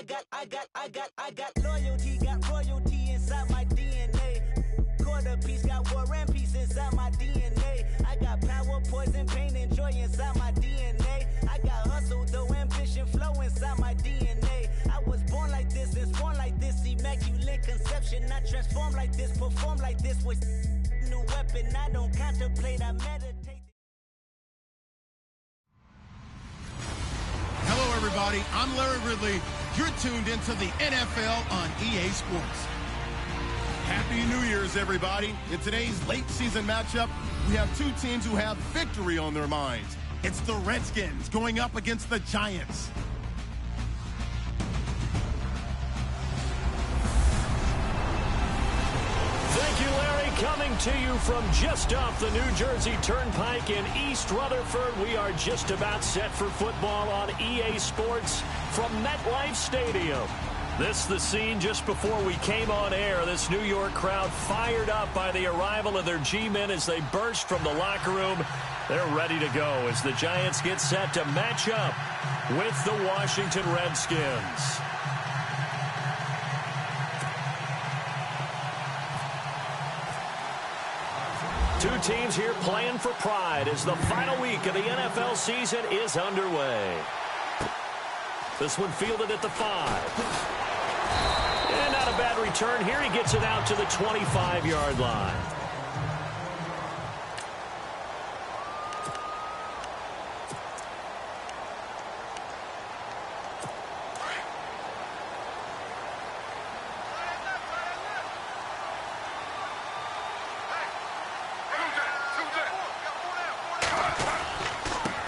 got loyalty, got royalty inside my DNA. Quarter piece, got war and peace inside my DNA. I got power, poison, pain, and joy inside my DNA. I got hustle, though, ambition, flow inside my DNA. I was born like this and born like this, immaculate conception. I transform like this, perform like this with new weapon. I don't contemplate, I meditate. Hello, everybody. I'm Larry Ridley. You're tuned into the NFL on EA Sports. Happy New Year's, everybody. In today's late season matchup, we have two teams who have victory on their minds. It's the Redskins going up against the Giants. Thank you, Larry. Coming to you from just off the New Jersey Turnpike in East Rutherford. We are just about set for football on EA Sports from MetLife Stadium. This the scene just before we came on air. This New York crowd fired up by the arrival of their G-men as they burst from the locker room. They're ready to go as the Giants get set to match up with the Washington Redskins. Two teams here playing for pride as the final week of the NFL season is underway. This one fielded at the 5. And not a bad return here. He gets it out to the 25-yard line.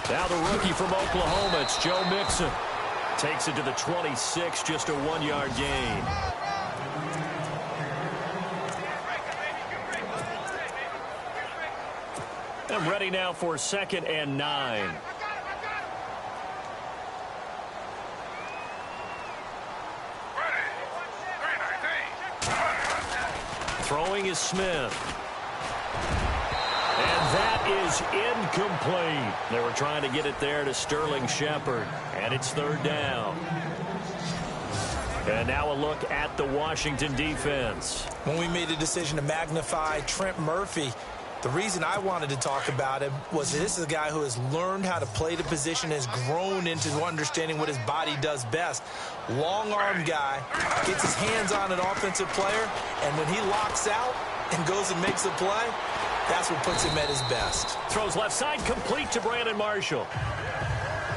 Now the rookie from Oklahoma, it's Joe Mixon. Takes it to the 26, just a 1-yard gain. I'm ready now for 2nd and 9. Throwing is Smith. And that is incomplete. They were trying to get it there to Sterling Shepard. And it's 3rd down. And now a look at the Washington defense. When we made the decision to magnify Trent Murphy, the reason I wanted to talk about him was that this is a guy who has learned how to play the position, has grown into understanding what his body does best. Long-arm guy, gets his hands on an offensive player, and when he locks out and goes and makes a play, that's what puts him at his best. Throws left side, complete to Brandon Marshall.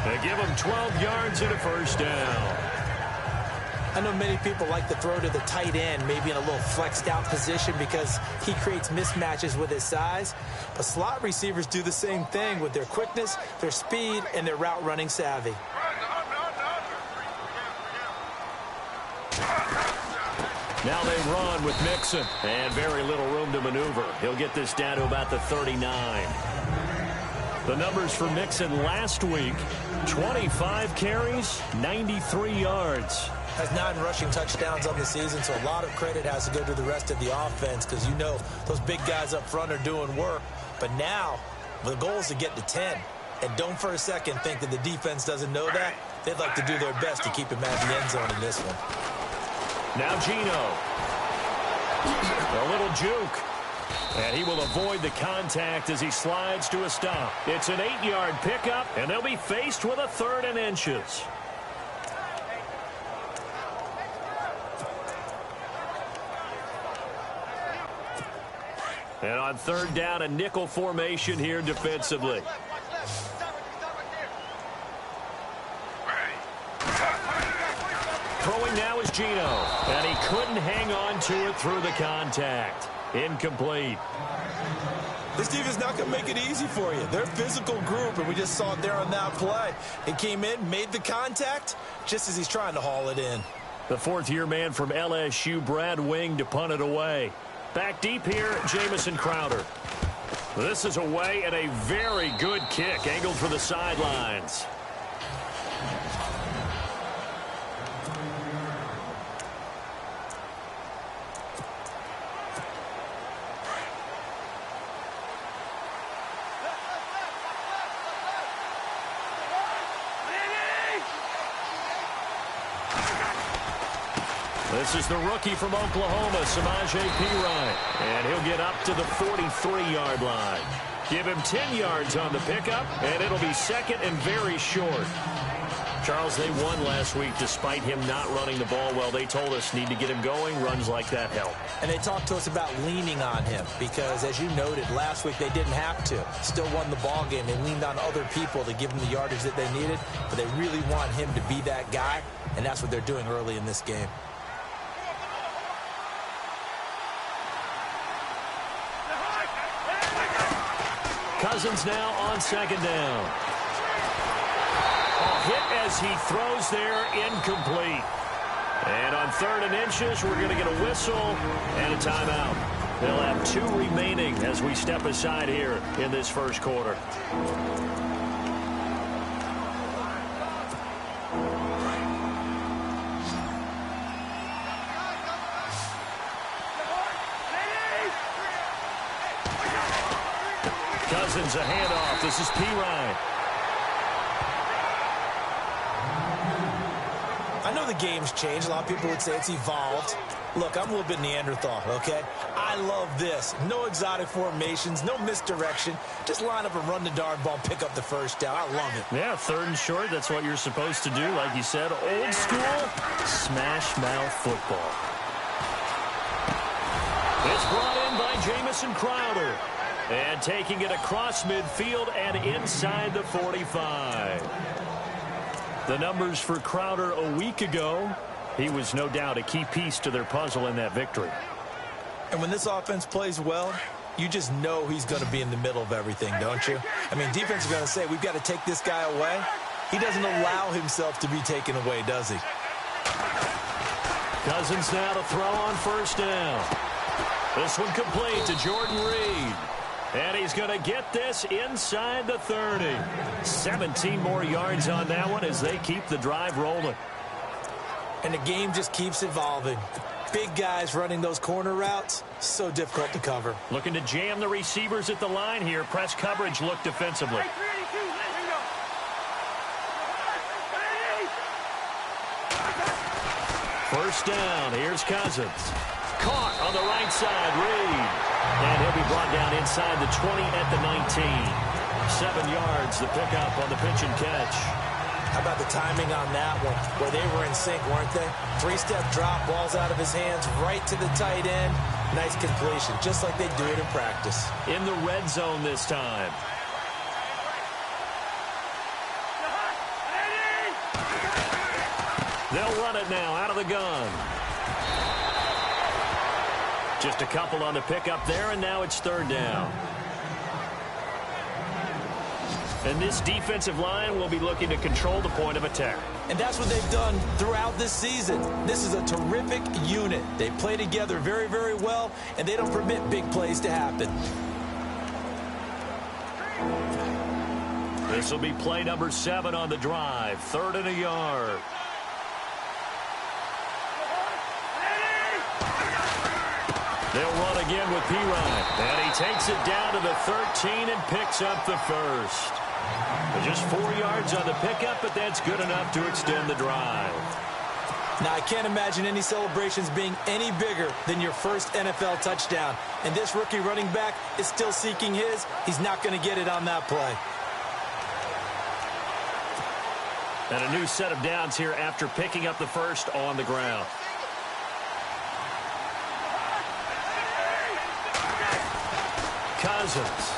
They give him 12 yards and a 1st down. I know many people like to throw to the tight end, maybe in a little flexed out position because he creates mismatches with his size. But slot receivers do the same thing with their quickness, their speed, and their route running savvy. Now they run with Mixon, and very little room to maneuver. He'll get this down to about the 39. The numbers for Mixon last week, 25 carries, 93 yards. Has 9 rushing touchdowns on the season, so a lot of credit has to go to the rest of the offense because you know those big guys up front are doing work. But now, the goal is to get to 10. And don't for a second think that the defense doesn't know that. They'd like to do their best to keep him at the end zone in this one. Now Geno. A little juke. And he will avoid the contact as he slides to a stop. It's an 8-yard pickup, and they'll be faced with a 3rd and inches. And on 3rd down, a nickel formation here defensively. Throwing now is Geno. And he couldn't hang on to it through the contact. Incomplete. This defense is not going to make it easy for you. They're a physical group, and we just saw it there on that play. It came in, made the contact, just as he's trying to haul it in. The 4th-year man from LSU, Brad Wing, to punt it away. Back deep here, Jamison Crowder. This is away and a very good kick, angled for the sidelines. This is the rookie from Oklahoma, Samaje Perine, and he'll get up to the 43-yard line. Give him 10 yards on the pickup, and it'll be second and very short. Charles, they won last week despite him not running the ball well. They told us need to get him going. Runs like that help. And they talked to us about leaning on him because, as you noted, last week they didn't have to. Still won the ball game. They leaned on other people to give them the yardage that they needed, but they really want him to be that guy, and that's what they're doing early in this game. Cousins now on second down. Hit as he throws there, incomplete. And on 3rd and inches, we're going to get a whistle and a timeout. They'll have 2 remaining as we step aside here in this first quarter. Cousins a handoff. This is Perine. I know the game's changed. A lot of people would say it's evolved. Look, I'm a little bit Neanderthal, okay? I love this. No exotic formations, no misdirection. Just line up and run the darn ball, pick up the first down. I love it. Yeah, 3rd and short. That's what you're supposed to do. Like you said, old school smash mouth football. It's brought in by Jamison Crowder. And taking it across midfield and inside the 45. The numbers for Crowder a week ago, he was no doubt a key piece to their puzzle in that victory. And when this offense plays well, you just know he's going to be in the middle of everything, don't you? I mean, defense is going to say, we've got to take this guy away. He doesn't allow himself to be taken away, does he? Cousins now to throw on 1st down. This one complete to Jordan Reed. And he's going to get this inside the 30. 17 more yards on that one as they keep the drive rolling. And the game just keeps evolving. Big guys running those corner routes, so difficult to cover. Looking to jam the receivers at the line here. Press coverage look defensively. First down. Here's Cousins. Caught on the right side, Reed. And he'll be brought down inside the 20 at the 19. 7 yards, the pickup on the pitch and catch. How about the timing on that one, where they were in sync, weren't they? 3-step drop, ball's out of his hands, right to the tight end. Nice completion, just like they do it in practice. In the red zone this time. They'll run it now out of the gun. Just a couple on the pickup there, and now it's 3rd down. And this defensive line will be looking to control the point of attack. And that's what they've done throughout this season. This is a terrific unit. They play together very, very well, and they don't permit big plays to happen. This will be play number 7 on the drive. 3rd and a yard. They'll run again with Perine. And he takes it down to the 13 and picks up the first. Just 4 yards on the pickup, but that's good enough to extend the drive. Now, I can't imagine any celebrations being any bigger than your first NFL touchdown. And this rookie running back is still seeking his. He's not going to get it on that play. And a new set of downs here after picking up the first on the ground. Cousins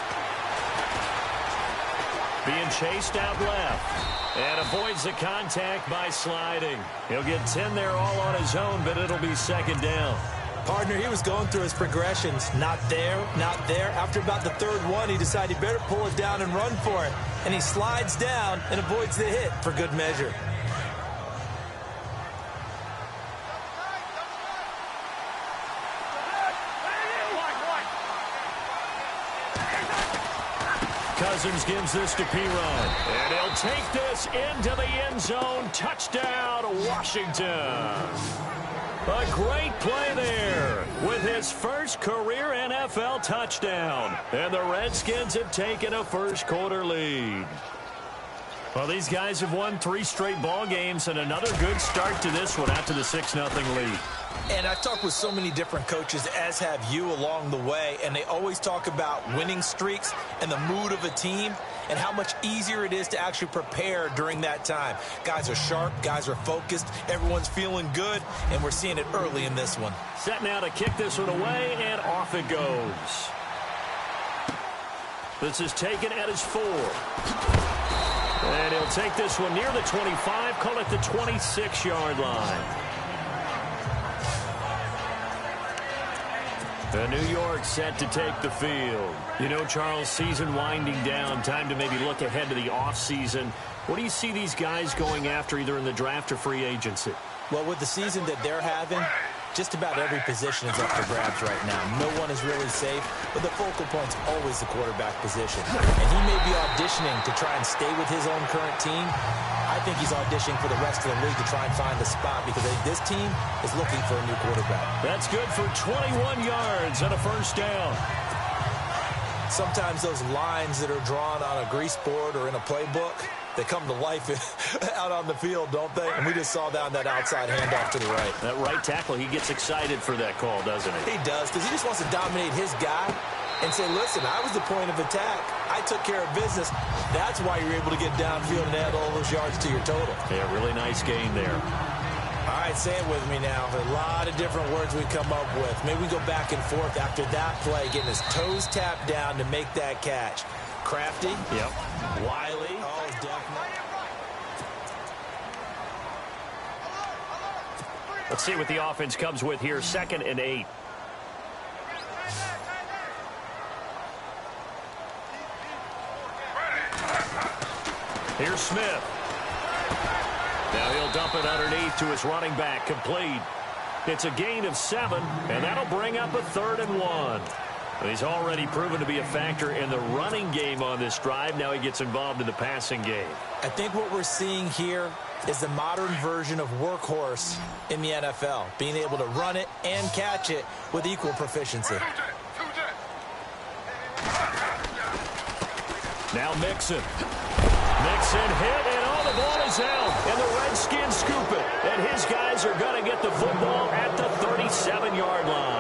being chased out left and avoids the contact by sliding. He'll get 10 there all on his own, but it'll be 2nd down. Partner, he was going through his progressions. Not there, not there. After about the 3rd one, he decided he better pull it down and run for it. And he slides down and avoids the hit for good measure. Cousins gives this to Perine. And he'll take this into the end zone. Touchdown, Washington. A great play there with his first career NFL touchdown. And the Redskins have taken a first quarter lead. Well, these guys have won 3 straight ball games and another good start to this one out to the 6-0 lead. And I've talked with so many different coaches, as have you, along the way, and they always talk about winning streaks and the mood of a team and how much easier it is to actually prepare during that time. Guys are sharp, guys are focused, everyone's feeling good, and we're seeing it early in this one. Set now to kick this one away, and off it goes. This is taken at his 4. And he'll take this one near the 25, call it the 26-yard line. The New York set to take the field. You know, Charles, season winding down, time to maybe look ahead to the offseason. What do you see these guys going after either in the draft or free agency? Well, with the season that they're having, just about every position is up for grabs right now. No one is really safe, but the focal point's always the quarterback position. And he may be auditioning to try and stay with his own current team. I think he's auditioning for the rest of the league to try and find a spot because this team is looking for a new quarterback. That's good for 21 yards and a first down. Sometimes those lines that are drawn on a grease board or in a playbook, they come to life out on the field, don't they? And we just saw that on that outside handoff to the right. That right tackle, he gets excited for that call, doesn't he? He does, because he just wants to dominate his guy and say, listen, I was the point of attack. I took care of business. That's why you're able to get downfield and add all those yards to your total. Yeah, really nice gain there. All right, say it with me now. A lot of different words we come up with. Maybe we go back and forth after that play, getting his toes tapped down to make that catch. Crafty. Yep. Wiley. Oh, definitely. Let's see what the offense comes with here. 2nd and 8. Here's Smith. Now he'll dump it underneath to his running back. Complete. It's a gain of 7, and that'll bring up a 3rd and 1. He's already proven to be a factor in the running game on this drive. Now he gets involved in the passing game. I think what we're seeing here is the modern version of workhorse in the NFL, being able to run it and catch it with equal proficiency. Now Mixon. Mixon hit, and all the ball is out. And the Redskins scoop it. And his guys are going to get the football at the 37-yard line.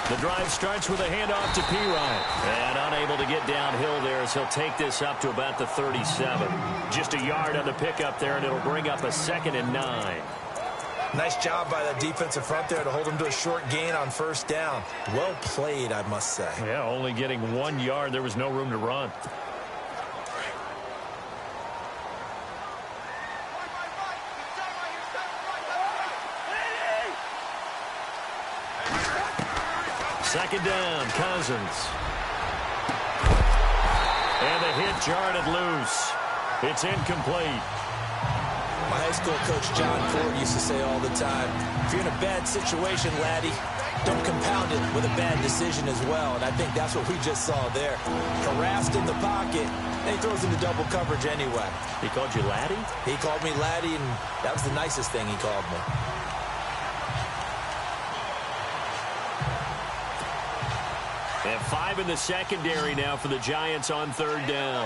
The drive starts with a handoff to Pirine. And unable to get downhill there as he'll take this up to about the 37. Just a yard on the pickup there, and it'll bring up a 2nd and 9. Nice job by the defensive front there to hold him to a short gain on 1st down. Well played, I must say. Yeah, only getting 1 yard. There was no room to run. Second down, Cousins. And the hit jarred loose. It's incomplete. My high school coach, John Ford, used to say all the time, if you're in a bad situation, laddie, don't compound it with a bad decision as well. And I think that's what we just saw there. Harassed in the pocket, and he throws into double coverage anyway. He called you laddie? He called me laddie, and that was the nicest thing he called me. And 5 in the secondary now for the Giants on 3rd down.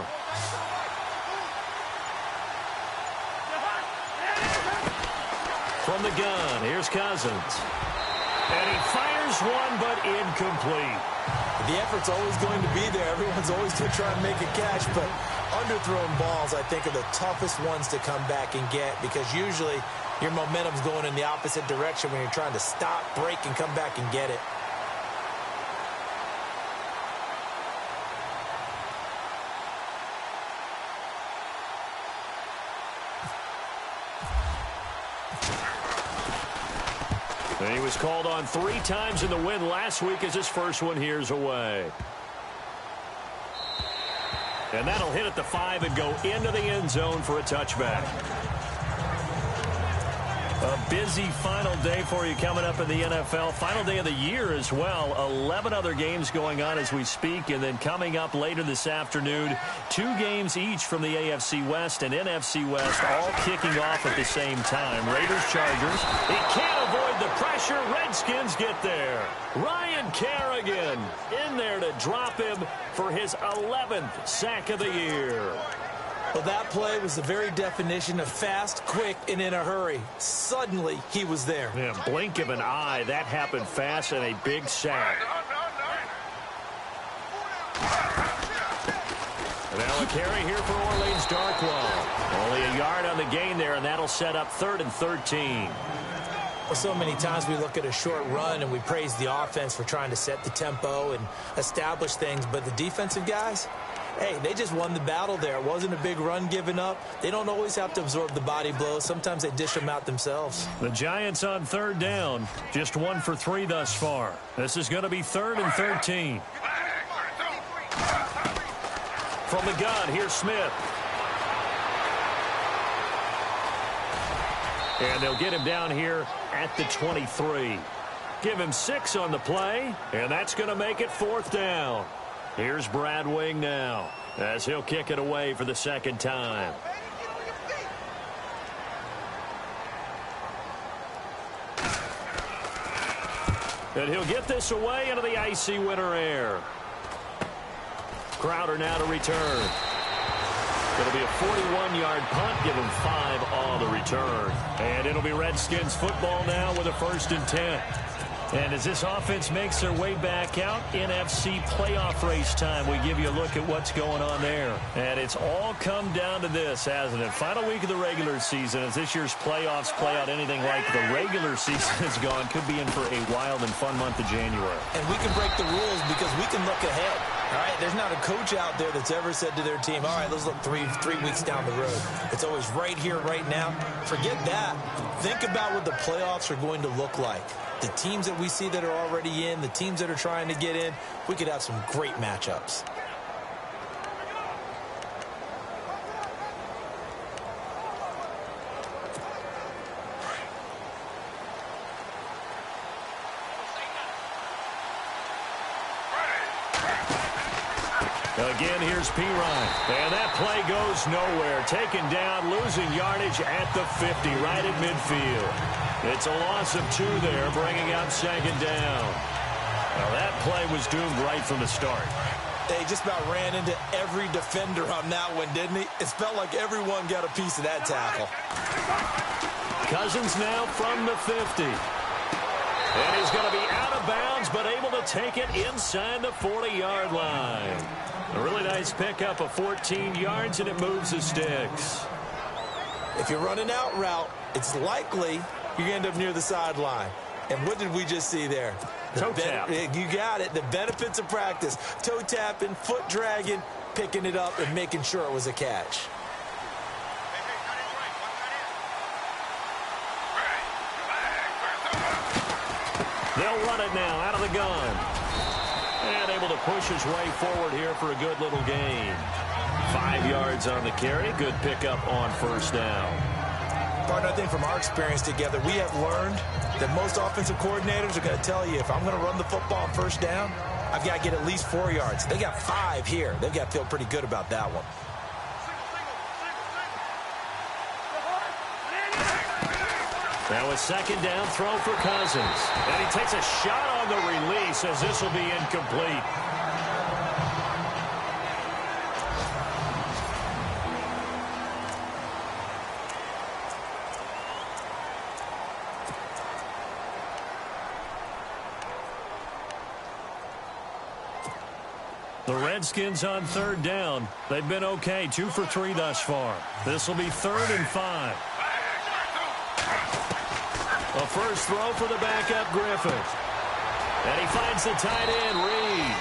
From the gun, here's Cousins. And he fires one, but incomplete. The effort's always going to be there. Everyone's always going to try and make a catch, but underthrown balls, I think, are the toughest ones to come back and get because usually your momentum's going in the opposite direction when you're trying to stop, break, and come back and get it. And he was called on 3 times in the win last week as his first one here's away. And that'll hit at the 5 and go into the end zone for a touchback. A busy final day for you coming up in the NFL. Final day of the year as well. 11 other games going on as we speak. And then coming up later this afternoon, 2 games each from the AFC West and NFC West, all kicking off at the same time. Raiders, Chargers. He can't avoid the pressure. Redskins get there. Ryan Kerrigan in there to drop him for his 11th sack of the year. Well, that play was the very definition of fast, quick, and in a hurry. Suddenly, he was there. Yeah, blink of an eye. That happened fast and a big sack. And now a carry here for Orleans Darkwa. Only a yard on the gain there, and that'll set up 3rd and 13. Well, so many times we look at a short run and we praise the offense for trying to set the tempo and establish things, but the defensive guys, hey, they just won the battle there. It wasn't a big run given up. They don't always have to absorb the body blows. Sometimes they dish them out themselves. The Giants on 3rd down. Just 1 for 3 thus far. This is going to be 3rd and 13. From the gun, here's Smith. And they'll get him down here at the 23. Give him 6 on the play, and that's going to make it 4th down. Here's Brad Wing now as he'll kick it away for the 2nd time. And he'll get this away into the icy winter air. Crowder now to return. It'll be a 41-yard punt. Give him 5 on the return. And it'll be Redskins football now with a 1st and 10. And as this offense makes their way back out, NFC playoff race time, we give you a look at what's going on there. And it's all come down to this, hasn't it? Final week of the regular season, as this year's playoffs play out anything like the regular season has gone, could be in for a wild and fun month of January. And we can break the rules because we can look ahead. All right, there's not a coach out there that's ever said to their team, all right, let's look three weeks down the road. It's always right here, right now. Forget that. Think about what the playoffs are going to look like. The teams that we see that are already in, the teams that are trying to get in, we could have some great matchups. Again, here's P. Ryan. And that play goes nowhere. Taken down, losing yardage at the 50, right at midfield. It's a loss of 2 there, bringing out 2nd down. Well, that play was doomed right from the start. They just about ran into every defender on that one, didn't he? It felt like everyone got a piece of that tackle. Cousins now from the 50. And he's going to be out of bounds, but able to take it inside the 40-yard line. A really nice pickup of 14 yards, and it moves the sticks. If you're running out route, it's likely you end up near the sideline. And what did we just see there? Toe tap. You got it. The benefits of practice. Toe tapping, foot dragging, picking it up, and making sure it was a catch. They'll run it now out of the gun. And able to push his way forward here for a good little gain. 5 yards on the carry. Good pickup on 1st down. Partner, I think from our experience together, we have learned that most offensive coordinators are going to tell you, if I'm going to run the football on 1st down, I've got to get at least 4 yards. They got 5 here. They've got to feel pretty good about that one. Now a 2nd down throw for Cousins. And he takes a shot on the release as this will be incomplete. The Redskins on 3rd down. They've been okay, 2 for 3 thus far. This will be 3rd and 5. A first throw for the backup Griffith. And he finds the tight end, Reed.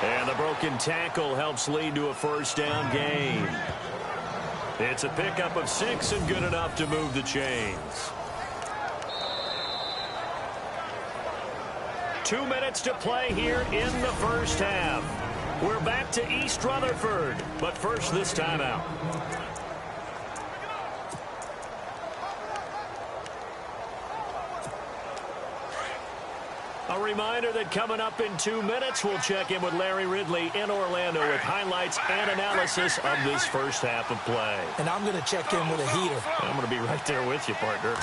And the broken tackle helps lead to a 1st down gain. It's a pickup of 6 and good enough to move the chains. 2 minutes to play here in the 1st half. We're back to East Rutherford, but first this timeout. reminder that coming up in 2 minutes, we'll check in with Larry Ridley in Orlando with highlights and analysis of this first half of play. And I'm going to check in with a heater. I'm going to be right there with you, partner.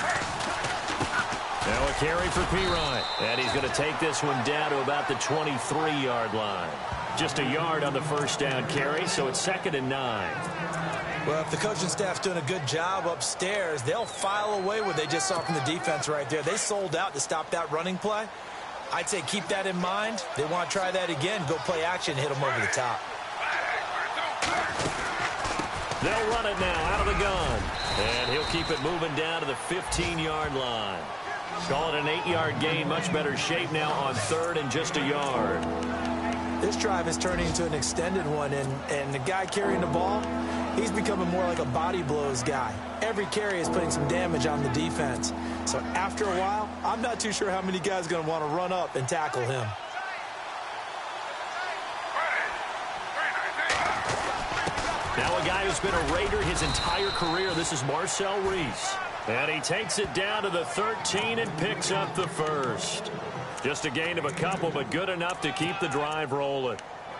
Now a carry for Pirine. And he's going to take this one down to about the 23-yard line. Just a yard on the first down carry, so it's 2nd and 9. Well, if the coaching staff's doing a good job upstairs, they'll file away what they just saw from the defense right there. They sold out to stop that running play. I'd say keep that in mind. They want to try that again, go play action, hit them over the top. They'll run it now out of the gun. And he'll keep it moving down to the 15-yard line. Call it an 8-yard gain, much better shape now on 3rd and just a yard. This drive is turning into an extended one, and the guy carrying the ball, he's becoming more like a body blows guy. Every carry is putting some damage on the defense. So after a while, I'm not too sure how many guys are going to want to run up and tackle him. Now a guy who's been a Raider his entire career. This is Marcel Reese. And he takes it down to the 13 and picks up the first. Just a gain of a couple, but good enough to keep the drive rolling.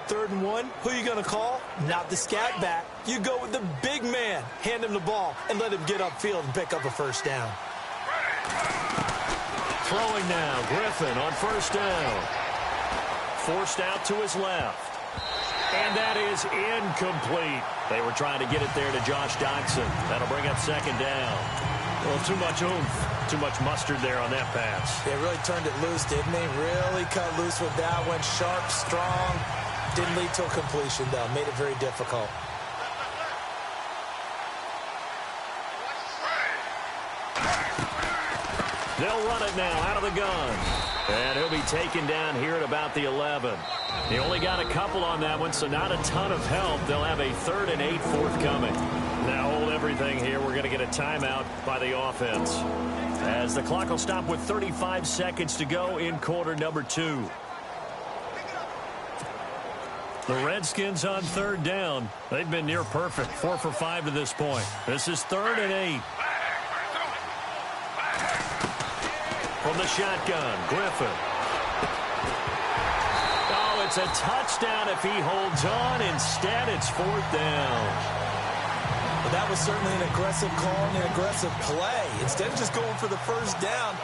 3rd and 1, who are you going to call? Not the scat back. You go with the big man. Hand him the ball and let him get upfield and pick up a first down. Throwing now, Griffin on first down. Forced out to his left. And that is incomplete. They were trying to get it there to Josh Doctson. That'll bring up 2nd down. Well, too much oomph, too much mustard there on that pass. They really turned it loose, didn't they? Really cut loose with that one. Sharp, strong. Didn't lead to a completion, though. Made it very difficult. They'll run it now out of the gun. And he'll be taken down here at about the 11. He only got a couple on that one, so not a ton of help. They'll have a 3rd and 8 forthcoming. Now hold everything here. We're going to get a timeout by the offense, as the clock will stop with 35 seconds to go in quarter number 2. The Redskins on 3rd down. They've been near perfect. 4 for 5 to this point. This is 3rd and 8. From the shotgun, Griffin. Oh, it's a touchdown if he holds on. Instead, it's 4th down. Well, that was certainly an aggressive call and an aggressive play. Instead of just going for the first down,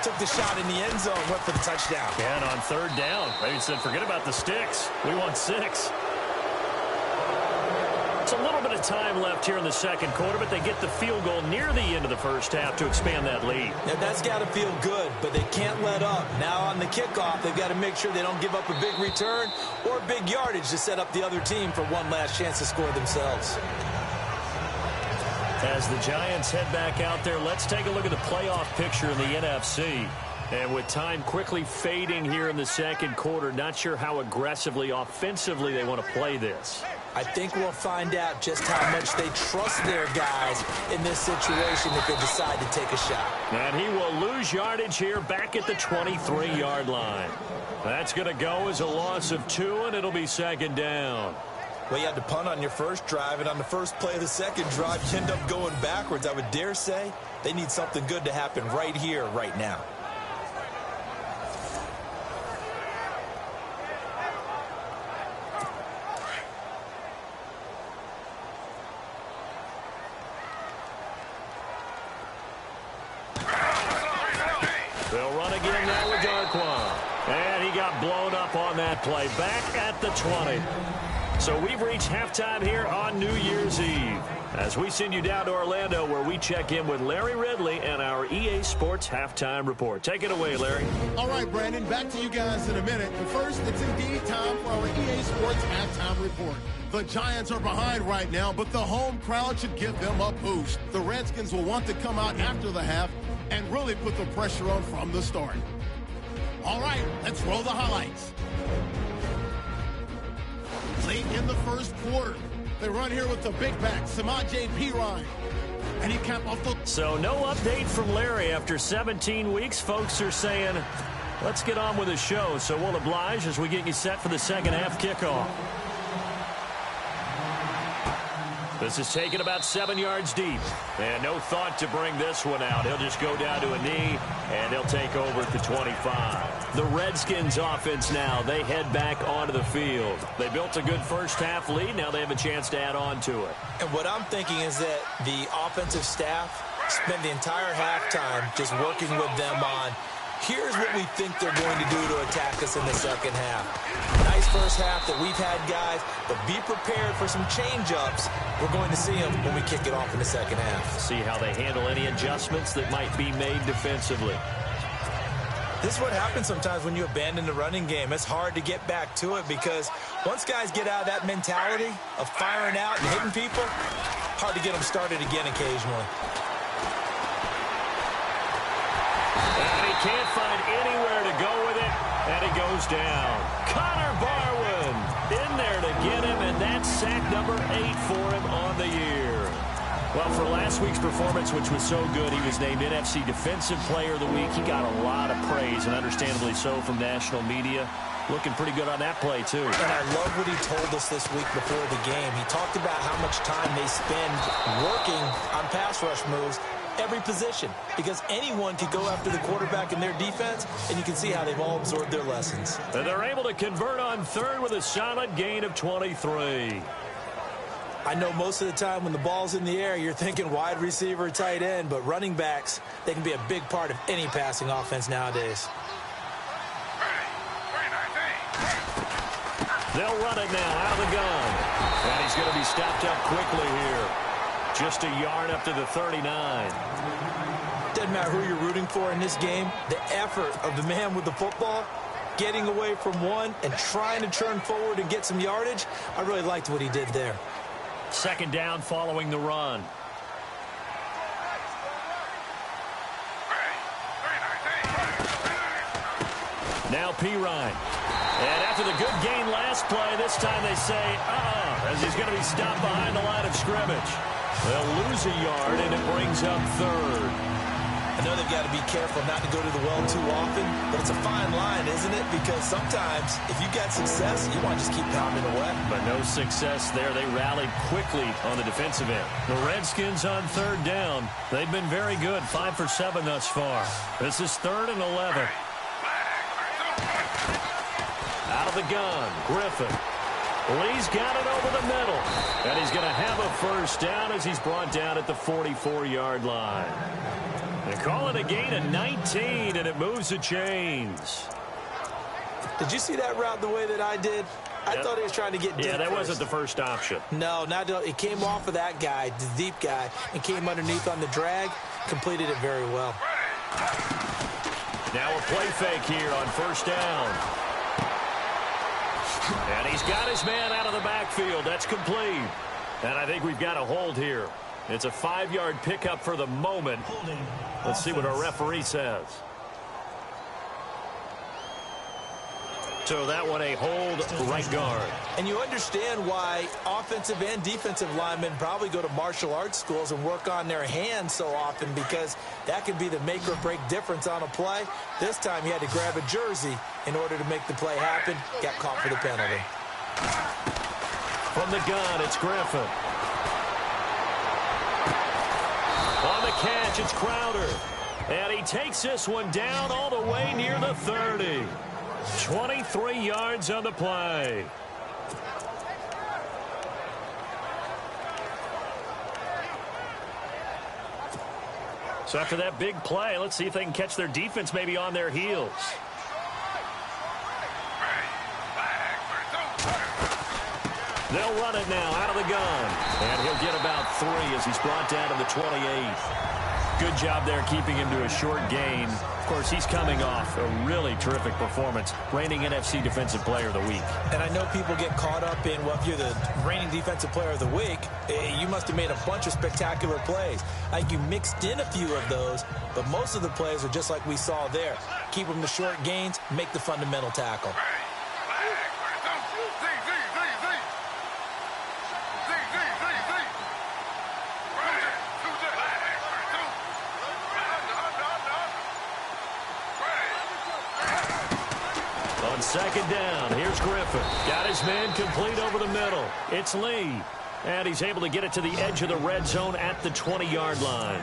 took the shot in the end zone, went for the touchdown. And on 3rd down, they said, forget about the sticks. We want 6. It's a little bit of time left here in the second quarter, but they get the field goal near the end of the first half to expand that lead. Yeah, that's got to feel good, but they can't let up. Now on the kickoff, they've got to make sure they don't give up a big return or big yardage to set up the other team for one last chance to score themselves. As the Giants head back out there, let's take a look at the playoff picture in the NFC. And with time quickly fading here in the second quarter, not sure how aggressively, offensively they want to play this. I think we'll find out just how much they trust their guys in this situation if they decide to take a shot. And he will lose yardage here back at the 23-yard line. That's going to go as a loss of 2, and it'll be 2nd down. Well, you had to punt on your first drive, and on the first play of the second drive, you end up going backwards. I would dare say they need something good to happen right here, right now. They'll run again now with Darquan. And he got blown up on that play. Back at the 20. So we've reached halftime here on New Year's Eve, as we send you down to Orlando, where we check in with Larry Ridley and our EA Sports Halftime Report. Take it away, Larry. All right, Brandon, back to you guys in a minute. But first, it's indeed time for our EA Sports Halftime Report. The Giants are behind right now, but the home crowd should give them a boost. The Redskins will want to come out after the half and really put the pressure on from the start. All right, let's roll the highlights. Late in the first quarter, they run here with the big back, Samaje Perine. And he capped off the... So no update from Larry after 17 weeks. Folks are saying, let's get on with the show. So we'll oblige as we get you set for the second half kickoff. This is taken about 7 yards deep. And no thought to bring this one out. He'll just go down to a knee, and he'll take over at the 25. The Redskins offense now, they head back onto the field. They built a good first-half lead. Now they have a chance to add on to it. And what I'm thinking is that the offensive staff spent the entire halftime just working with them on, here's what we think they're going to do to attack us in the second half. Nice first half that we've had, guys, but be prepared for some change-ups. We're going to see them when we kick it off in the second half. See how they handle any adjustments that might be made defensively. This is what happens sometimes when you abandon the running game. It's hard to get back to it because once guys get out of that mentality of firing out and hitting people, hard to get them started again occasionally. And he can't find anywhere to go with it, and he goes down. Connor Barwin in there to get him, and that's sack number 8 for him on the year. Well, for last week's performance, which was so good, he was named NFC Defensive Player of the Week. He got a lot of praise, and understandably so, from national media. Looking pretty good on that play, too. And I love what he told us this week before the game. He talked about how much time they spend working on pass rush moves, every position, because anyone could go after the quarterback in their defense, and you can see how they've all absorbed their lessons. And they're able to convert on third with a solid gain of 23. I know most of the time when the ball's in the air, you're thinking wide receiver, tight end, but running backs, they can be a big part of any passing offense nowadays. They'll run it now out of the gun. And he's going to be stopped up quickly here. Just a yard up to the 39. Doesn't matter who you're rooting for in this game. The effort of the man with the football, getting away from one and trying to turn forward and get some yardage, I really liked what he did there. Second down following the run. Now Pirine. And after the good gain last play, this time they say, as he's going to be stopped behind the line of scrimmage. They'll lose a yard, and it brings up third. I know they've got to be careful not to go to the well too often, but it's a fine line, isn't it? Because sometimes, if you got success, you want to just keep pounding away. But no success there. They rallied quickly on the defensive end. The Redskins on third down. They've been very good, 5 for 7 thus far. This is 3rd and 11. Out of the gun, Griffin. Lee's got it over the middle. And he's going to have a first down as he's brought down at the 44-yard line. They call it a gain of 19, and it moves the chains. Did you see that route the way that I did? I thought he was trying to get deep. Yeah, that first. wasn't the first option. No, it came off of that guy, the deep guy, and came underneath on the drag. Completed it very well. Now a play fake here on first down. And he's got his man out of the backfield. That's complete. And I think we've got a hold here. It's a 5-yard pickup for the moment. Let's see what our referee says. So that one a hold, right guard. And you understand why offensive and defensive linemen probably go to martial arts schools and work on their hands so often, because that could be the make or break difference on a play. This time he had to grab a jersey in order to make the play happen. Got caught for the penalty. From the gun, it's Griffin. On the catch, it's Crowder. And he takes this one down all the way near the 30. 23 yards on the play. So after that big play, let's see if they can catch their defense maybe on their heels. They'll run it now out of the gun. And he'll get about 3 as he's brought down to the 28. Good job there keeping him to a short gain. Of course, he's coming off a really terrific performance, reigning NFC Defensive Player of the Week. And I know people get caught up in, well, if you're the reigning Defensive Player of the Week, you must have made a bunch of spectacular plays. I think you mixed in a few of those, but most of the plays are just like we saw there. Keep them to short gains, make the fundamental tackle. On second down, here's Griffin. Got his man complete over the middle. It's Lee. And he's able to get it to the edge of the red zone at the 20-yard line.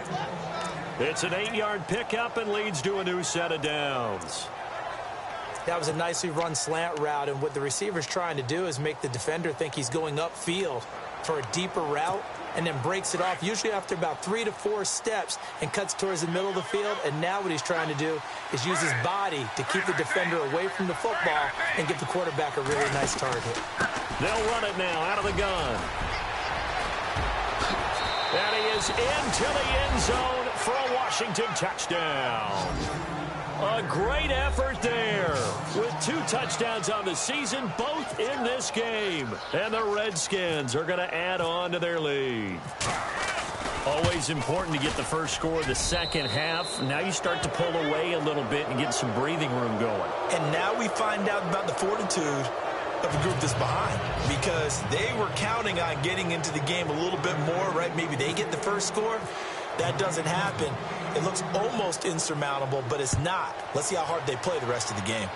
It's an 8-yard pickup and leads to a new set of downs. That was a nicely run slant route, and what the receiver's trying to do is make the defender think he's going upfield for a deeper route and then breaks it off, usually after about 3 to 4 steps, and cuts towards the middle of the field. And now what he's trying to do is use his body to keep the defender away from the football and give the quarterback a really nice target. They'll run it now out of the gun. And he is into the end zone for a Washington touchdown. A great effort there with 2 touchdowns on the season, both in this game. And the Redskins are going to add on to their lead. Always important to get the first score of the second half. Now you start to pull away a little bit and get some breathing room going. And now we find out about the fortitude of the group that's behind, because they were counting on getting into the game a little bit more, right? Maybe they get the first score. That doesn't happen. It looks almost insurmountable, but it's not. Let's see how hard they play the rest of the game.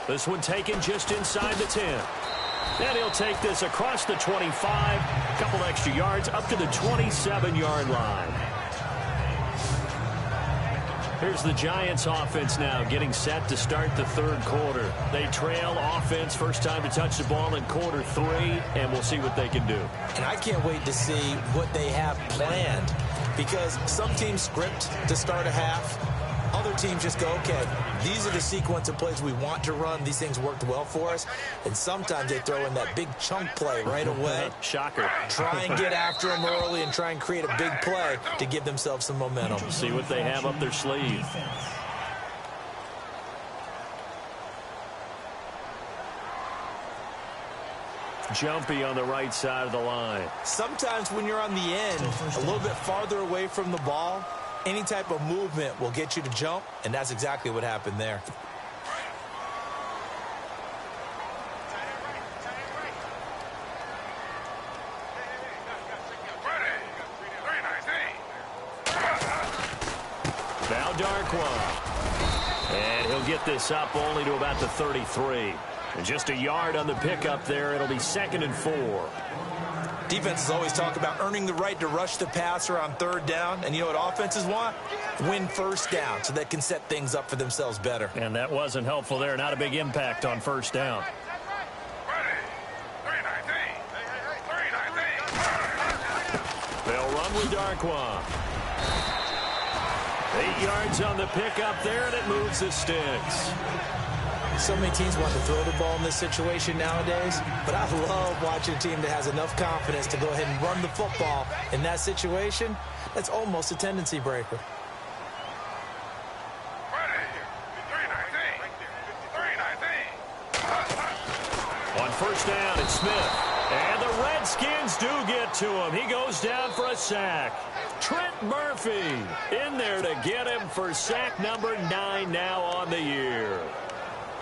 This one taken just inside the 10. And he'll take this across the 25, a couple extra yards, up to the 27-yard line. Here's the Giants offense now getting set to start the third quarter. They trail offense, first time to touch the ball in quarter 3, and we'll see what they can do. And I can't wait to see what they have planned, because some teams script to start a half. Other teams just go, okay, these are the sequence of plays we want to run. These things worked well for us. And sometimes they throw in that big chunk play right away. Shocker. Try and get after them early and try and create a big play to give themselves some momentum. See what they have up their sleeve. Jumpy on the right side of the line. Sometimes when you're on the end, a little bit farther away from the ball, any type of movement will get you to jump, and that's exactly what happened there. Now Darkwa. And he'll get this up only to about the 33. And just a yard on the pickup there. It'll be 2nd and 4. Defenses always talk about earning the right to rush the passer on third down. And you know what offenses want? Win first down so they can set things up for themselves better. And that wasn't helpful there. Not a big impact on first down. They'll run with Darkwa. 8 yards on the pickup there, and it moves the sticks. So many teams want to throw the ball in this situation nowadays, but I love watching a team that has enough confidence to go ahead and run the football in that situation. That's almost a tendency breaker. On first down, it's Smith. And the Redskins do get to him. He goes down for a sack. Trent Murphy in there to get him for sack number 9 now on the year.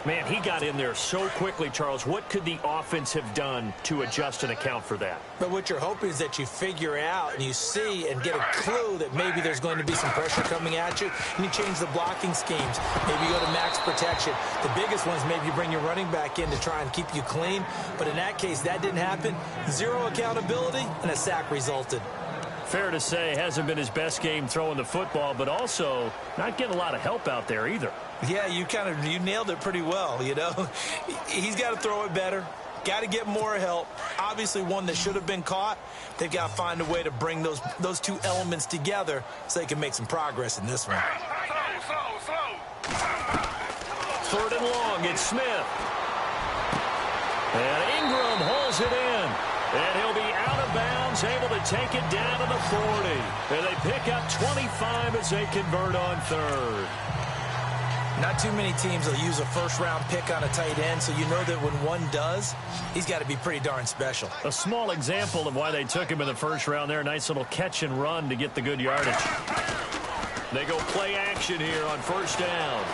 Man, he got in there so quickly, Charles. What could the offense have done to adjust and account for that? But what you're hoping is that you figure out and you see and get a clue that maybe there's going to be some pressure coming at you, and you change the blocking schemes. Maybe you go to max protection. The biggest one is maybe you bring your running back in to try and keep you clean. But in that case, that didn't happen. 0 accountability, and a sack resulted. Fair to say, hasn't been his best game throwing the football, but also not getting a lot of help out there either. Yeah, you nailed it pretty well, you know. He's got to throw it better. Got to get more help. Obviously, one that should have been caught. They've got to find a way to bring those 2 elements together so they can make some progress in this one. Third and long, it's Smith. And Ingram holds it in. And he'll be out of bounds, able to take it down to the 40. And they pick up 25 as they convert on third. Not too many teams will use a first-round pick on a tight end, so you know that when one does, he's got to be pretty darn special. A small example of why they took him in the first round there. Nice little catch and run to get the good yardage. They go play action here on first down.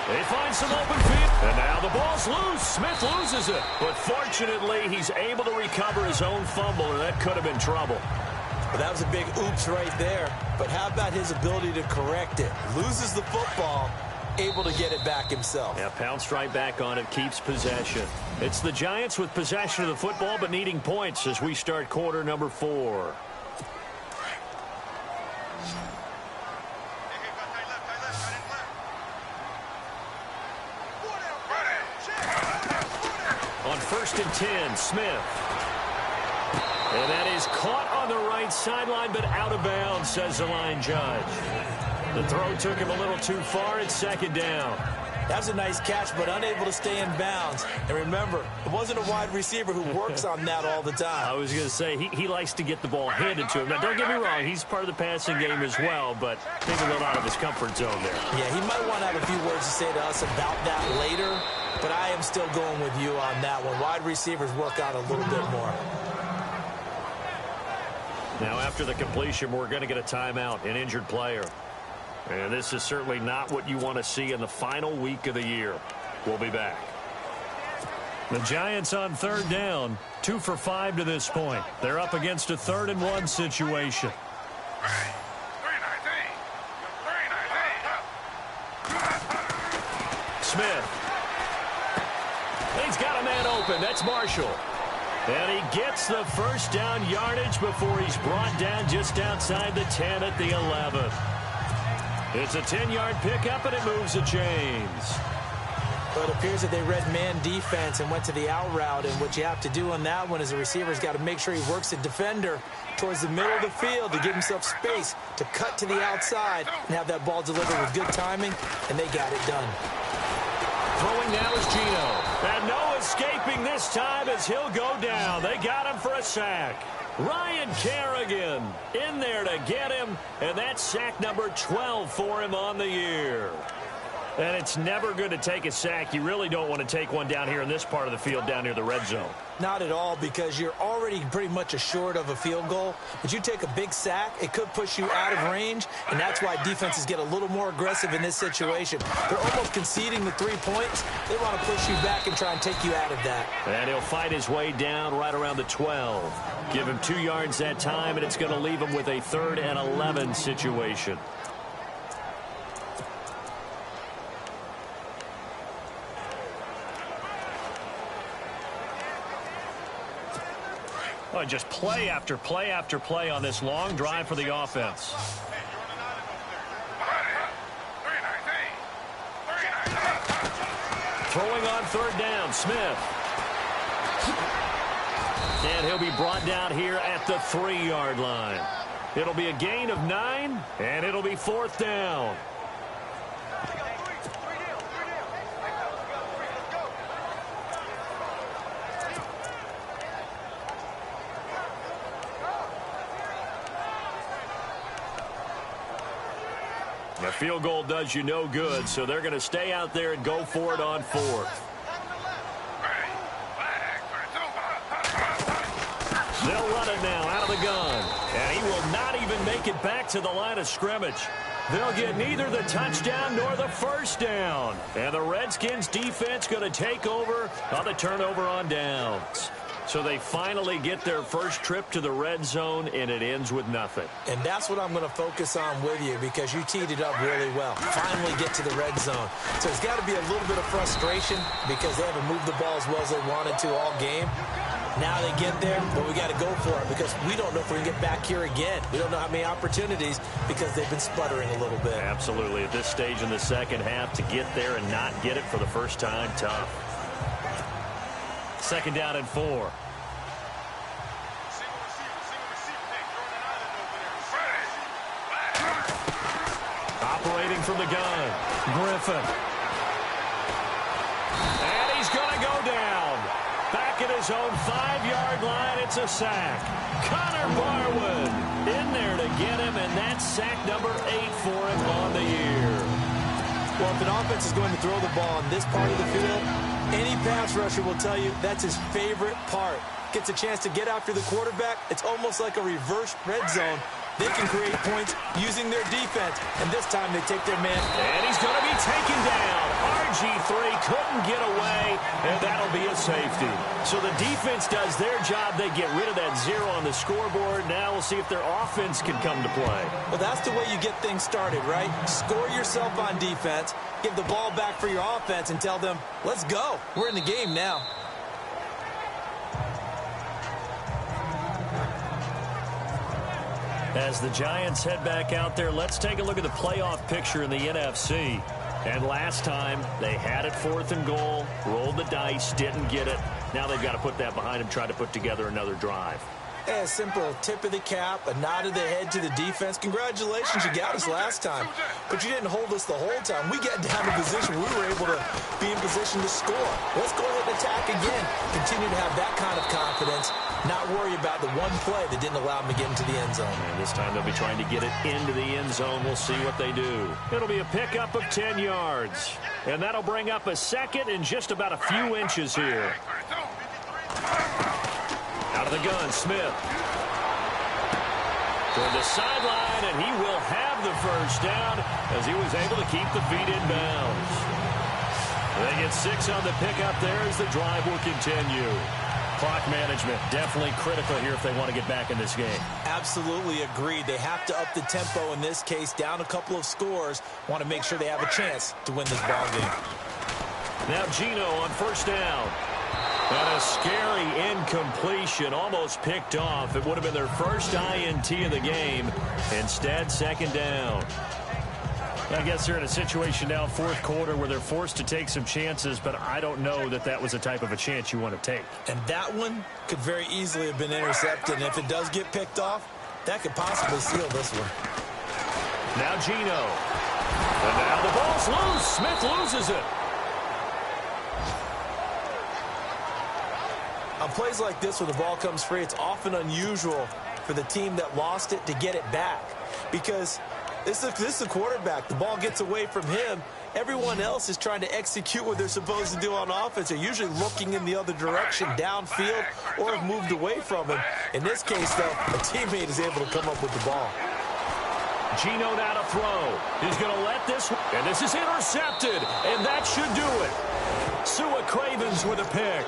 They find some open field. And now the ball's loose. Smith loses it. But fortunately, he's able to recover his own fumble, or that could have been trouble. Well, that was a big oops right there. But how about his ability to correct it? Loses the football, able to get it back himself. Yeah, pounced right back on it, keeps possession. It's the Giants with possession of the football, but needing points as we start quarter number 4. On 1st and 10, Smith. And that is caught on the right sideline, but out of bounds, says the line judge. The throw took him a little too far. It's 2nd down. That's a nice catch, but unable to stay in bounds. And remember, it wasn't a wide receiver who works on that all the time. I was going to say, he likes to get the ball handed to him. Now, don't get me wrong, he's part of the passing game as well, but maybe a little out of his comfort zone there. Yeah, he might want to have a few words to say to us about that later, but I am still going with you on that one. Wide receivers work out a little bit more. Now, after the completion, we're going to get a timeout, an injured player. And this is certainly not what you want to see in the final week of the year. We'll be back. The Giants on 3rd down, 2 for 5 to this point. They're up against a 3rd and 1 situation. Smith. He's got a man open. That's Marshall. And he gets the first down yardage before he's brought down just outside the 10 at the 11. It's a 10-yard pickup, and it moves the chains. But it appears that they read man defense and went to the out route, and what you have to do on that one is the receiver's got to make sure he works the defender towards the middle of the field to give himself space to cut to the outside and have that ball delivered with good timing, and they got it done. Throwing now is Gino. And no escaping this time as he'll go down. They got him for a sack. Ryan Kerrigan in there to get him, and that's sack number 12 for him on the year. And it's never good to take a sack. You really don't want to take one down here in this part of the field down near the red zone. Not at all, because you're already pretty much assured of a field goal. But you take a big sack, it could push you out of range, and that's why defenses get a little more aggressive in this situation. They're almost conceding the 3 points. They want to push you back and try and take you out of that. And he'll fight his way down right around the 12. Give him 2 yards that time, and it's going to leave him with a 3rd and 11 situation. Well, just play after play after play on this long drive for the offense. Throwing on 3rd down, Smith. And he'll be brought down here at the 3-yard line. It'll be a gain of 9, and it'll be 4th down. The field goal does you no good, so they're going to stay out there and go for it on 4th. They'll run it now out of the gun, and he will not even make it back to the line of scrimmage. They'll get neither the touchdown nor the first down, and the Redskins defense going to take over on the turnover on downs. So they finally get their first trip to the red zone, and it ends with nothing. And that's what I'm going to focus on with you, because you teed it up really well. Finally get to the red zone. So it's got to be a little bit of frustration because they haven't moved the ball as well as they wanted to all game. Now they get there, but we got to go for it because we don't know if we can get back here again. We don't know how many opportunities because they've been sputtering a little bit. Absolutely. At this stage in the second half, to get there and not get it for the first time, tough. 2nd down and 4. Operating from the gun, Griffin. And he's going to go down. Back at his own 5-yard line, it's a sack. Connor Barwood in there to get him, and that's sack number 8 for him on the year. Well, if an offense is going to throw the ball on this part of the field, any pass rusher will tell you that's his favorite part. Gets a chance to get after the quarterback. It's almost like a reverse red zone. They can create points using their defense, and this time they take their man. And he's going to be taken down. RG3 couldn't get away, and that'll be a safety. So the defense does their job. They get rid of that 0 on the scoreboard. Now we'll see if their offense can come to play. Well, that's the way you get things started, right? Score yourself on defense, give the ball back for your offense, and tell them, let's go. We're in the game now. As the Giants head back out there, let's take a look at the playoff picture in the NFC. And last time, they had it 4th and goal, rolled the dice, didn't get it. Now they've got to put that behind them, try to put together another drive. A simple tip of the cap, a nod of the head to the defense. Congratulations, you got us last time. But you didn't hold us the whole time. We got down to position. We were able to be in position to score. Let's go ahead and attack again. Continue to have that kind of confidence. Not worry about the one play that didn't allow them to get into the end zone. And this time they'll be trying to get it into the end zone. We'll see what they do. It'll be a pickup of 10 yards. And that'll bring up a second and just about a few inches here. Out of the gun, Smith. Toward the sideline, and he will have the first down as he was able to keep the feet in bounds. They get 6 on the pickup there as the drive will continue. Clock management definitely critical here if they want to get back in this game. Absolutely agreed. They have to up the tempo in this case, down a couple of scores. Want to make sure they have a chance to win this ball game. Now Gino on first down. And a scary incompletion, almost picked off. It would have been their first INT of the game. Instead, second down. I guess they're in a situation now, 4th quarter, where they're forced to take some chances, but I don't know that that was the type of a chance you want to take. And that one could very easily have been intercepted, and if it does get picked off, that could possibly seal this one. Now Gino. And now the ball's loose. Smith loses it. On plays like this where the ball comes free, it's often unusual for the team that lost it to get it back. Because this is the quarterback. The ball gets away from him. Everyone else is trying to execute what they're supposed to do on offense. They're usually looking in the other direction, downfield, or have moved away from him. In this case, though, a teammate is able to come up with the ball. Gino now to throw. He's going to let this, and this is intercepted, and that should do it. Sua Cravens with a pick.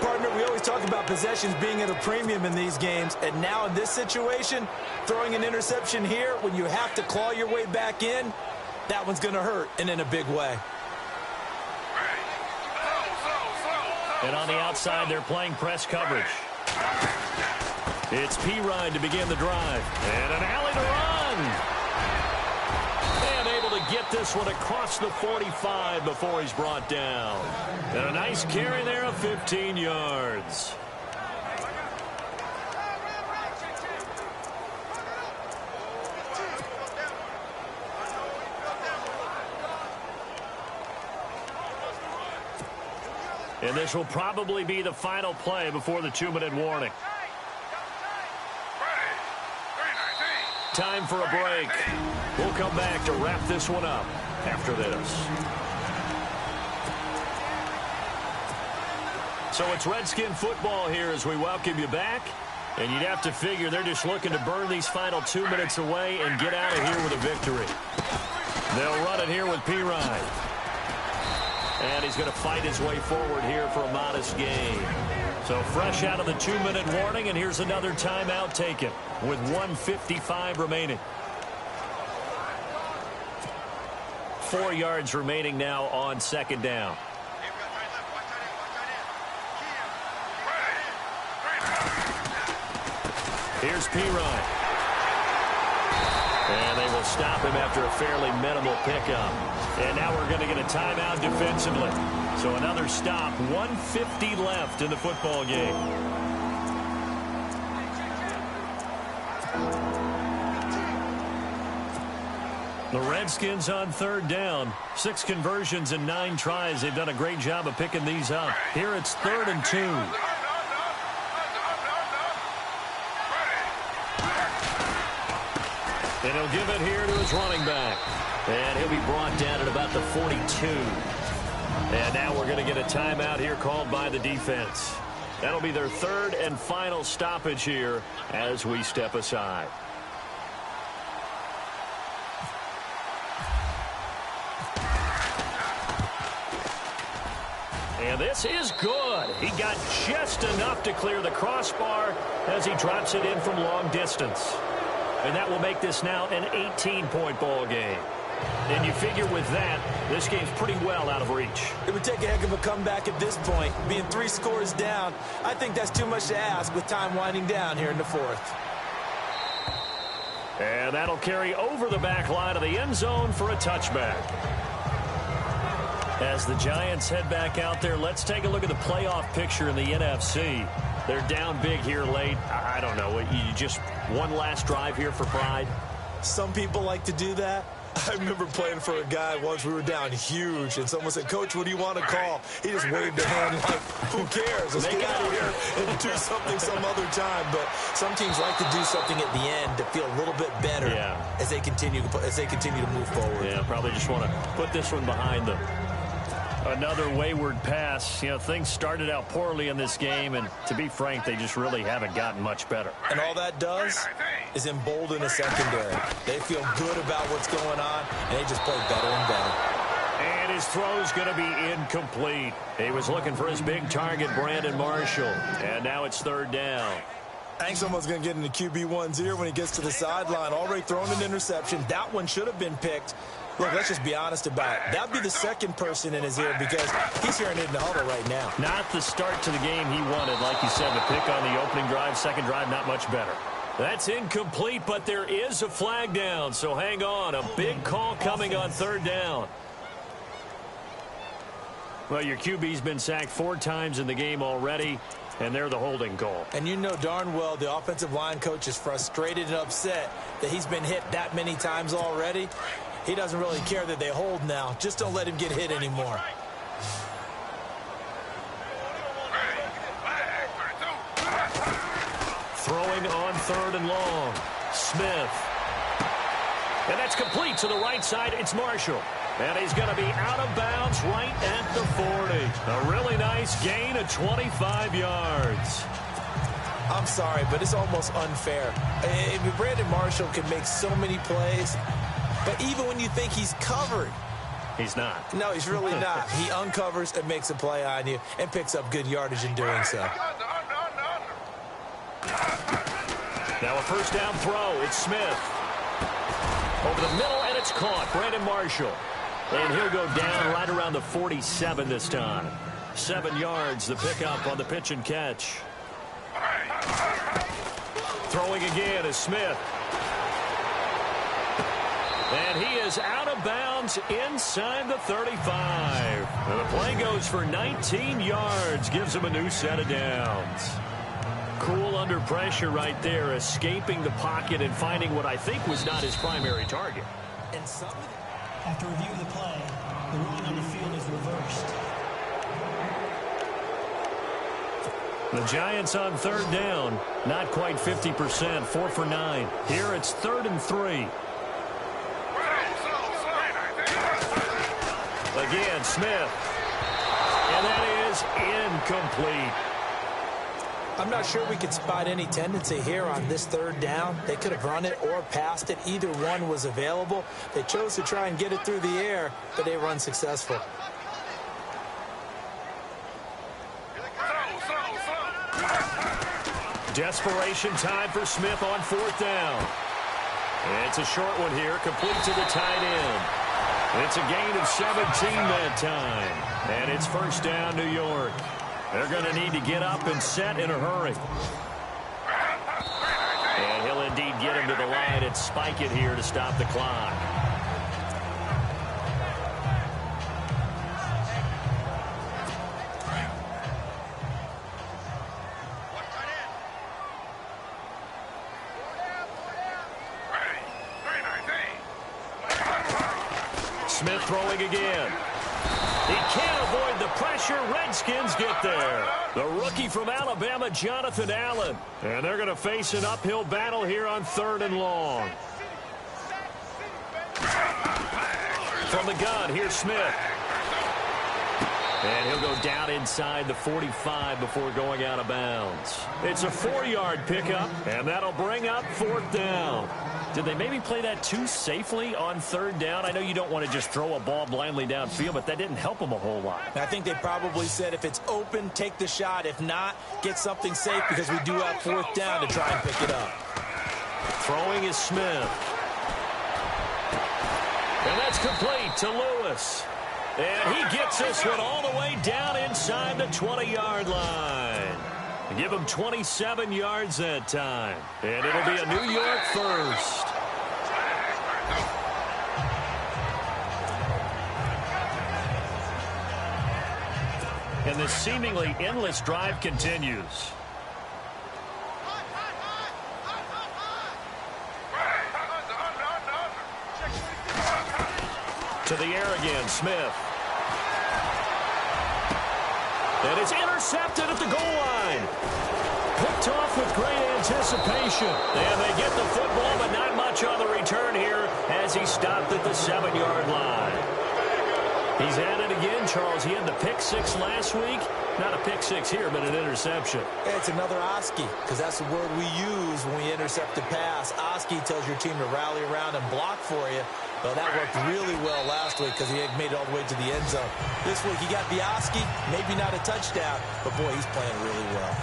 Partner, we always talk about possessions being at a premium in these games, and now in this situation, throwing an interception here when you have to claw your way back in, that one's going to hurt, and in a big way. And on the outside, they're playing press coverage. It's Pirine to begin the drive. And an alley to run. And able to get this one across the 45 before he's brought down. And a nice carry there of 15 yards. And this will probably be the final play before the 2-minute warning. Time for a break. We'll come back to wrap this one up after this. So it's Redskin football here as we welcome you back. And you'd have to figure they're just looking to burn these final 2 minutes away and get out of here with a victory. They'll run it here with Pirine. And he's going to fight his way forward here for a modest gain. So fresh out of the 2-minute warning, and here's another timeout taken with 1:55 remaining. 4 yards remaining now on second down. Here's Pirine. And they will stop him after a fairly minimal pickup. And now we're going to get a timeout defensively. So another stop, 1:50 left in the football game. The Redskins on third down. 6 conversions and 9 tries. They've done a great job of picking these up. Here it's 3rd and 2. And he'll give it here to his running back. And he'll be brought down at about the 42. And now we're going to get a timeout here called by the defense. That'll be their 3rd and final stoppage here as we step aside. And this is good. He got just enough to clear the crossbar as he drops it in from long distance. And that will make this now an 18-point ball game. And you figure with that, this game's pretty well out of reach. It would take a heck of a comeback at this point. Being 3 scores down, I think that's too much to ask with time winding down here in the 4th. And that'll carry over the back line of the end zone for a touchback. As the Giants head back out there, let's take a look at the playoff picture in the NFC. They're down big here late. I don't know. You just one last drive here for pride? Some people like to do that. I remember playing for a guy once. We were down huge, and someone said, "Coach, what do you want to call?" He just waved a hand like, "Who cares? Let's get out of here and do something some other time." But some teams like to do something at the end to feel a little bit better as they continue to move forward. Yeah, probably just want to put this one behind them. Another wayward pass. You know, things started out poorly in this game, and to be frank, they just really haven't gotten much better. And all that does is embolden the secondary. They feel good about what's going on, and they just play better and better. And his throw's going to be incomplete. He was looking for his big target, Brandon Marshall, and now it's 3rd down. I think someone's going to get into QB1's ear when he gets to the sideline. Already thrown an interception. That one should have been picked. Look, let's just be honest about it. That'd be the second person in his ear because he's hearing it in the huddle right now. Not the start to the game he wanted. Like you said, the pick on the opening drive, second drive, not much better. That's incomplete, but there is a flag down, so hang on. A big call coming on 3rd down. Well, your QB's been sacked 4 times in the game already, and they're the holding call. And you know darn well the offensive line coach is frustrated and upset that he's been hit that many times already. He doesn't really care that they hold now. Just don't let him get hit anymore. Throwing on 3rd and long. Smith. And that's complete to the right side. It's Marshall. And he's going to be out of bounds right at the 40. A really nice gain of 25 yards. I'm sorry, but it's almost unfair. Brandon Marshall can make so many plays, but even when you think he's covered, he's not. No, he's really not. He uncovers and makes a play on you and picks up good yardage in doing so. Now a 1st down throw. It's Smith. Over the middle, and it's caught. Brandon Marshall. And he'll go down right around the 47 this time. 7 yards, the pickup on the pitch and catch. Throwing again is Smith. And he is out of bounds inside the 35. And the play goes for 19 yards, gives him a new set of downs. Cool under pressure right there, escaping the pocket and finding what I think was not his primary target. After reviewing the play, the ruling on the field is reversed. The Giants on 3rd down, not quite 50%, 4 for 9. Here it's 3rd and 3. Again, Smith. And that is incomplete. I'm not sure we could spot any tendency here on this 3rd down. They could have run it or passed it. Either one was available. They chose to try and get it through the air, but they were unsuccessful. Desperation time for Smith on 4th down. It's a short one here, complete to the tight end. It's a gain of 17 that time. And it's 1st down, New York. They're going to need to get up and set in a hurry. And he'll indeed get him to the line and spike it here to stop the clock. Smith throwing again. He can't avoid the pressure. Redskins get there. The rookie from Alabama, Jonathan Allen. And they're going to face an uphill battle here on 3rd and long. From the gun, here's Smith. And he'll go down inside the 45 before going out of bounds. It's a 4-yard pickup, and that'll bring up 4th down. Did they maybe play that too safely on 3rd down? I know you don't want to just throw a ball blindly downfield, but that didn't help them a whole lot. I think they probably said if it's open, take the shot. If not, get something safe because we do have 4th down to try and pick it up. Throwing is Smith. And that's complete to Lewis. And he gets this one all the way down inside the 20-yard line. Give him 27 yards that time. And it'll be a New York first. And this seemingly endless drive continues. To the air again, Smith. And it's intercepted at the goal line. Picked off with great anticipation. And they get the football, but not much on the return here as he stopped at the 7-yard line. He's at it again, Charles. He had the pick 6 last week. Not a pick 6 here, but an interception. It's another Oski, because that's the word we use when we intercept a pass. Oski tells your team to rally around and block for you. Well, that worked really well last week because he had made it all the way to the end zone. This week he got the Oski, maybe not a touchdown, but boy, he's playing really well.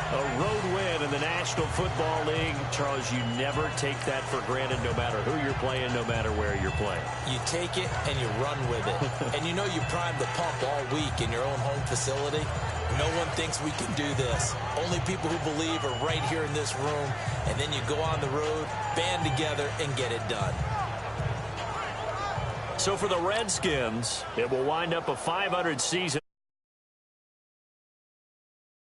A road win in the National Football League. Charles, you never take that for granted no matter who you're playing, no matter where you're playing. You take it and you run with it. And you know you primed the pump all week in your own home facility. No one thinks we can do this. Only people who believe are right here in this room. And then you go on the road, band together, and get it done. So for the Redskins, it will wind up a .500 season.